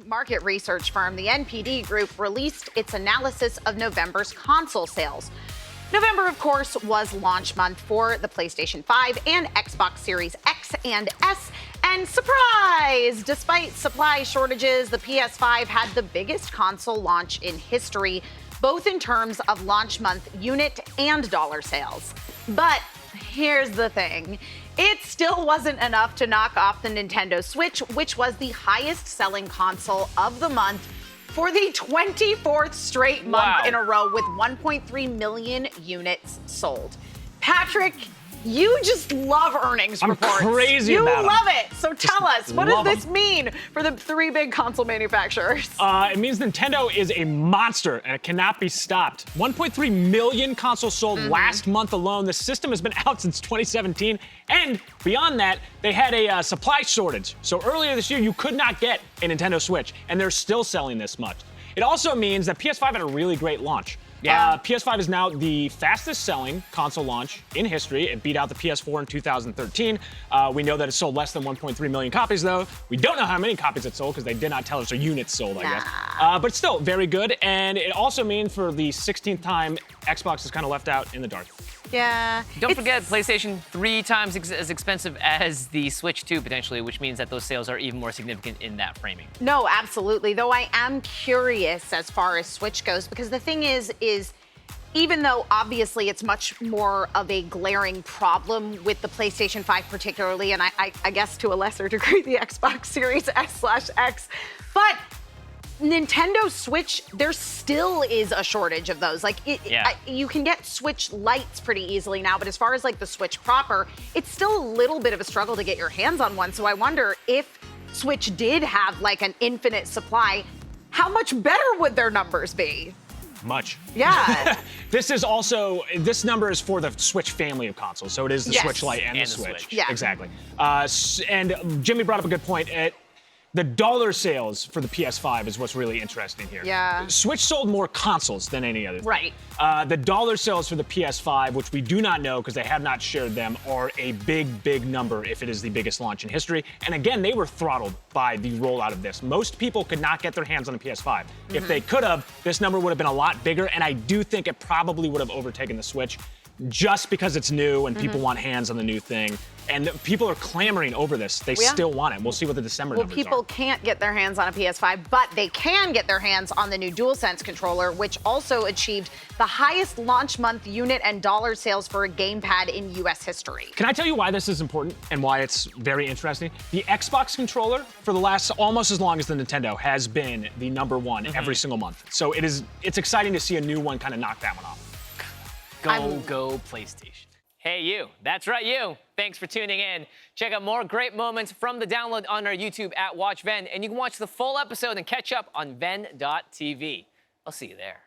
market research firm, the NPD Group, released its analysis of November's console sales. November, of course, was launch month for the PlayStation 5 and Xbox Series X and S. And surprise! Despite supply shortages, the PS5 had the biggest console launch in history, both in terms of launch month unit and dollar sales. But here's the thing. It still wasn't enough to knock off the Nintendo Switch, which was the highest-selling console of the month for the 24th straight month in a row with 1.3 million units sold. Patrick, you just love earnings reports. I'm crazy about them. You love it. So tell us, what does this mean for the three big console manufacturers? It means Nintendo is a monster and it cannot be stopped. 1.3 million consoles sold last month alone. The system has been out since 2017. And beyond that, they had a supply shortage. So earlier this year, you could not get a Nintendo Switch, and they're still selling this much. It also means that PS5 had a really great launch. Yeah. PS5 is now the fastest selling console launch in history. It beat out the PS4 in 2013. We know that it sold less than 1.3 million copies, though. We don't know how many copies it sold because they did not tell us, or units sold, I guess. But still, very good. And it also means for the 16th time, Xbox is kind of left out in the dark. Yeah. Don't forget, PlayStation 3 times as expensive as the Switch 2, potentially, which means that those sales are even more significant in that framing. No, absolutely. Though I am curious as far as Switch goes, because the thing is even though obviously it's much more of a glaring problem with the PlayStation 5 particularly, and I guess to a lesser degree the Xbox Series S/X, but Nintendo Switch, there still is a shortage of those. Like, you can get Switch Lites pretty easily now, but as far as like the Switch proper, it's still a little bit of a struggle to get your hands on one. So I wonder if Switch did have like an infinite supply, how much better would their numbers be? Much. Yeah. This number is for the Switch family of consoles. So it is the Switch Lite and the Switch. Yeah. Exactly. And Jimmy brought up a good point. The dollar sales for the PS5 is what's really interesting here. Yeah. Switch sold more consoles than any other thing. Right. The dollar sales for the PS5, which we do not know because they have not shared them, are a big, big number if it is the biggest launch in history. And again, they were throttled by the rollout of this. Most people could not get their hands on a PS5. If they could have, this number would have been a lot bigger, and I do think it probably would have overtaken the Switch just because it's new and people want hands on the new thing. And people are clamoring over this. They still want it. We'll see what the December numbers are. Well, people can't get their hands on a PS5, but they can get their hands on the new DualSense controller, which also achieved the highest launch month unit and dollar sales for a gamepad in US history. Can I tell you why this is important and why it's very interesting? The Xbox controller, for the last almost as long as the Nintendo, has been the #1 every single month. So it's exciting to see a new one kind of knock that one off. Go PlayStation. Hey, you. That's right, you. Thanks for tuning in. Check out more great moments from the download on our YouTube at Watch VENN, and you can watch the full episode and catch up on VENN.tv. I'll see you there.